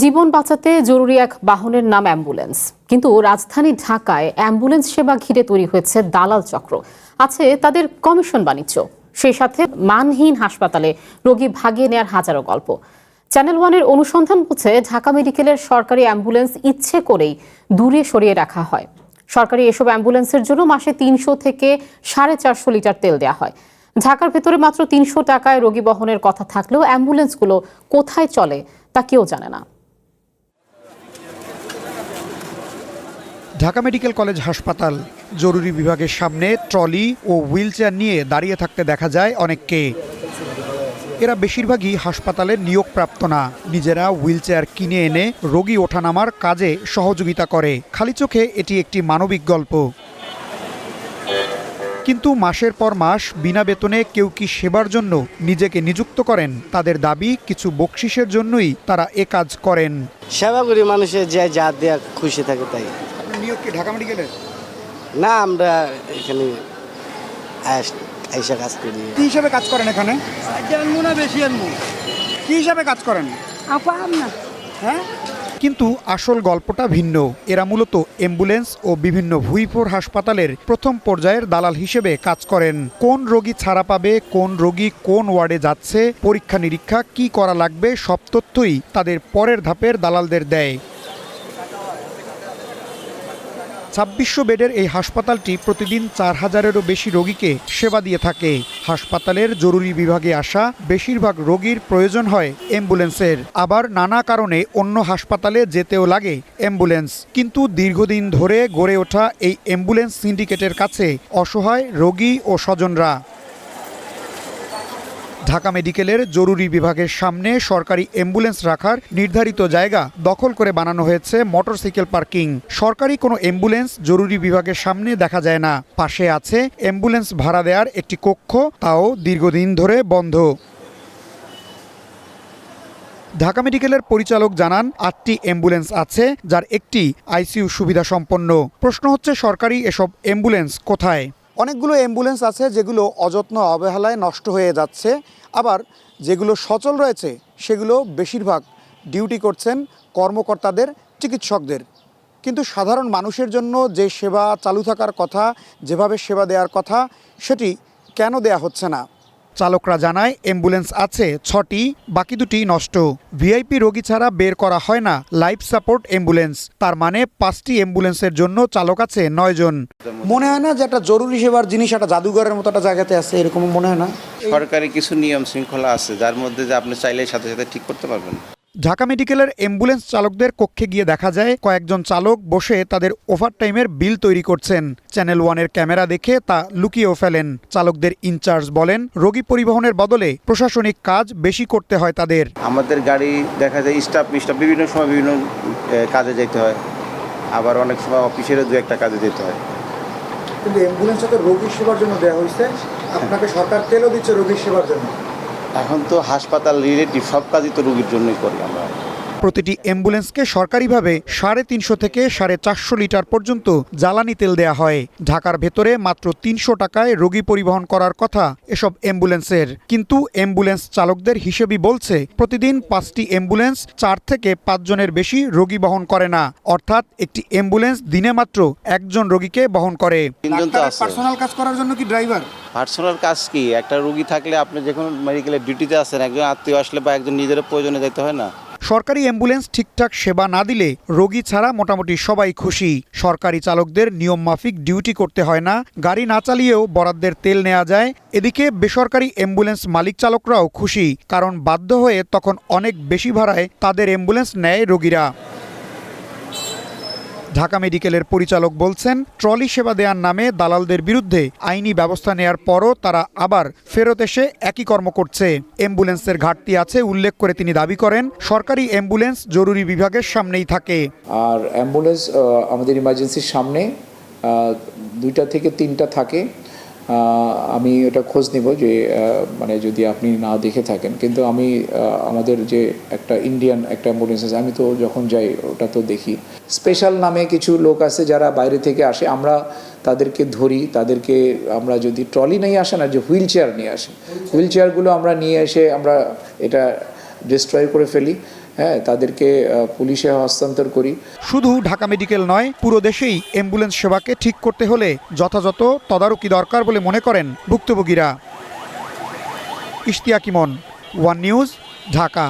জীবন বাঁচাতে জরুরি এক বাহনের নাম অ্যাম্বুলেন্স, কিন্তু রাজধানী ঢাকায় অ্যাম্বুলেন্স সেবা ঘিরে তৈরি হয়েছে দালাল চক্র। আছে তাদের কমিশন বাণিজ্য, সেই সাথে মানহীন হাসপাতালে রোগী ভাগিয়ে নেয়ার হাজারো গল্প। চ্যানেল ওয়ানের অনুসন্ধান বলছে ঢাকা মেডিকেলের সরকারি অ্যাম্বুলেন্স ইচ্ছে করেই দূরে সরিয়ে রাখা হয়। সরকারি এসব অ্যাম্বুলেন্সের জন্য মাসে ৩০০ থেকে ৪৫০ লিটার তেল দেওয়া হয়। ঢাকার ভেতরে মাত্র ৩০০ টাকায় রোগী বহনের কথা থাকলেও অ্যাম্বুলেন্সগুলো কোথায় চলে তা কেউ জানে না। ঢাকা মেডিকেল কলেজ হাসপাতাল জরুরি বিভাগের সামনে ট্রলি ও হুইলচেয়ার নিয়ে দাঁড়িয়ে থাকতে দেখা যায় অনেককে। এরা বেশিরভাগই হাসপাতালের নিয়োগপ্রাপ্ত না, নিজেরা হুইলচেয়ার কিনে এনে রোগী ওঠানামার কাজে সহযোগিতা করে। খালি চোখে এটি একটি মানবিক গল্প। কিন্তু মাসের পর মাস বিনা বেতনে কেউ কি সেবার জন্য নিজেকে নিযুক্ত করেন? তাদের দাবি, কিছু বকশিসের জন্যই তারা এ কাজ করেন। সেবা করি মানুষের যে যা দেয়া খুশি থাকে তাই। নিয়োগ কি ঢাকা মেডিকেলের? না, আমরা এখানে আইসা কাজ করি। কি হিসাবে কাজ করেন এখানে? কি হিসাবে কাজ করেন? হ্যাঁ, কিন্তু আসল গল্পটা ভিন্ন। এরা মূলত অ্যাম্বুলেন্স ও বিভিন্ন ভুইফোর হাসপাতালের প্রথম পর্যায়ের দালাল হিসেবে কাজ করেন। কোন রোগী ছাড়া পাবে, কোন রোগী কোন ওয়ার্ডে যাচ্ছে, পরীক্ষা নিরীক্ষা কি করা লাগবে, সব তথ্যই তাদের পরের ধাপের দালালদের দেয়। ২৬০০ বেডের এই হাসপাতালটি প্রতিদিন ৪,০০০-এরও বেশি রোগীকে সেবা দিয়ে থাকে। হাসপাতালের জরুরি বিভাগে আসা বেশিরভাগ রোগীর প্রয়োজন হয় অ্যাম্বুলেন্সের, আবার নানা কারণে অন্য হাসপাতালে যেতেও লাগে অ্যাম্বুলেন্স। কিন্তু দীর্ঘদিন ধরে গড়ে ওঠা এই অ্যাম্বুলেন্স সিন্ডিকেটের কাছে অসহায় রোগী ও স্বজনরা। ঢাকা মেডিকেলের জরুরি বিভাগের সামনে সরকারি অ্যাম্বুলেন্স রাখার নির্ধারিত জায়গা দখল করে বানানো হয়েছে মোটরসাইকেল পার্কিং। সরকারি কোনো অ্যাম্বুলেন্স জরুরি বিভাগের সামনে দেখা যায় না। পাশে আছে অ্যাম্বুলেন্স ভাড়া দেওয়ার একটি কক্ষ, তাও দীর্ঘদিন ধরে বন্ধ। ঢাকা মেডিকেলের পরিচালক জানান, ৮টি অ্যাম্বুলেন্স আছে, যার একটি আইসিইউ সুবিধা সম্পন্ন। প্রশ্ন হচ্ছে, সরকারি এসব অ্যাম্বুলেন্স কোথায়? অনেকগুলো অ্যাম্বুলেন্স আছে যেগুলো অযত্ন অবহেলায় নষ্ট হয়ে যাচ্ছে, আবার যেগুলো সচল রয়েছে সেগুলো বেশিরভাগ ডিউটি করছেন কর্মকর্তাদের, চিকিৎসকদের। কিন্তু সাধারণ মানুষের জন্য যে সেবা চালু থাকার কথা, যেভাবে সেবা দেওয়ার কথা, সেটি কেন দেয়া হচ্ছে না? চালকরা জানায়, অ্যাম্বুলেন্স আছে ৬টি, বাকি ২টি নষ্ট। ভিআইপি রোগী ছাড়া বের করা হয় না লাইফ সাপোর্ট অ্যাম্বুলেন্স। তার মানে ৫টি অ্যাম্বুলেন্সের জন্য চালক আছে ৯ জন। মনে হয় না যে একটা জরুরি সেবার জিনিস একটা জাদুঘরের মতো একটা জায়গাতে আছে, এরকম মনে হয় না? সরকারি কিছু নিয়ম শৃঙ্খলা আছে, যার মধ্যে যে আপনি চাইলে সাথে সাথে ঠিক করতে পারবেন। ঢাকা মেডিকেলের অ্যাম্বুলেন্স চালকদের কক্ষে গিয়ে দেখা যায় কয়েকজন চালক বসে তাদের ওভারটাইমের বিল তৈরি করছেন। চ্যানেল ওয়ানের ক্যামেরা দেখে তা লুকিয়েও ফেলেন। চালকদের ইনচার্জ বলেন, রোগী পরিবহনের বদলে প্রশাসনিক কাজ বেশি করতে হয় তাদের। আমাদের গাড়ি দেখা যায় স্টাফ বিভিন্ন সময় বিভিন্ন কাজে যেতে হয়, আবার অনেক সময় অফিসেরও ২-১টা কাজে যেতে হয়। কিন্তু অ্যাম্বুলেন্সটা তো রোগীর সেবার জন্য দেওয়া হয়েছে, আপনাকে সরকার তেলও দিচ্ছে রোগীর সেবার জন্য। এখন তো হাসপাতাল রিলেটিভ সব কাজই তো রোগীর জন্যই করি আমরা। প্রতিটি অ্যাম্বুলেন্সকে সরকারিভাবে ৩৫০ থেকে ৪৫০ লিটার পর্যন্ত জ্বালানি তেল দেয়া হয়। ঢাকার ভেতরে মাত্র ৩০০ টাকায় রোগী পরিবহন করার কথা এসব অ্যাম্বুলেন্সের। কিন্তু অ্যাম্বুলেন্স চালকদের হিসেবই বলছে, প্রতিদিন ৫টি অ্যাম্বুলেন্স ৪ থেকে ৫ জনের বেশি রোগী বহন করে না। অর্থাৎ একটি অ্যাম্বুলেন্স দিনে মাত্র ১ জন রোগীকে বহন করে। পার্সোনাল কাজ করার জন্য কি ড্রাইভার? পার্সোনাল কাজ কি, একটা রোগী থাকলে আপনি যে কোনো মেডিকেলের ডিউটিতে আছেন, একজন আত্মীয় আসলে বা একজন নিজের প্রয়োজনে যেতে হয় না। সরকারি অ্যাম্বুলেন্স ঠিকঠাক সেবা না দিলে রোগী ছাড়া মোটামুটি সবাই খুশি। সরকারি চালকদের নিয়ম মাফিক ডিউটি করতে হয় না, গাড়ি না চালিয়েও বরাদ্দের তেল নেওয়া যায়। এদিকে বেসরকারি অ্যাম্বুলেন্স মালিক চালকরাও খুশি, কারণ বাধ্য হয়ে তখন অনেক বেশি ভাড়ায় তাদের অ্যাম্বুলেন্স নেয় রোগীরা। ঢাকা মেডিকেলের পরিচালক বলছেন, ট্রলি সেবা দেওয়ার নামে দালালদের বিরুদ্ধে আইনি ব্যবস্থা নেয়ার পরও তারা আবার ফেরত এসে একই কর্ম করছে। অ্যাম্বুলেন্সের ঘাটতি আছে উল্লেখ করে তিনি দাবি করেন, সরকারি অ্যাম্বুলেন্স জরুরি বিভাগের সামনেই থাকে। আর অ্যাম্বুলেন্স আমাদের ইমার্জেন্সির সামনে 2টা থেকে 3টা থাকে। আমি এটা খোঁজ নিব যে মানে যদি আপনি না দেখে থাকেন, কিন্তু আমি আমাদের যে একটা ইন্ডিয়ান একটা অ্যাম্বুলেন্স আছে, আমি তো যখন যাই ওটা তো দেখি। স্পেশাল নামে কিছু লোক আছে যারা বাইরে থেকে আসে, আমরা তাদেরকে ধরি। তাদেরকে আমরা যদি ট্রলি নিয়ে আসে না, যে হুইল চেয়ার নিয়ে আসে, হুইল চেয়ারগুলো আমরা নিয়ে এসে আমরা এটা ডিস্ট্রয় করে ফেলি। হ্যাঁ, তাদেরকে পুলিশে হস্তান্তর করি। শুধু ঢাকা মেডিকেল নয়, পুরো দেশেই অ্যাম্বুলেন্স সেবাকে ঠিক করতে হলে যথাযথ তদারকি দরকার বলে মনে করেন ভুক্তভোগীরা। ইশতিয়াক ইমন, ওয়ান নিউজ, ঢাকা।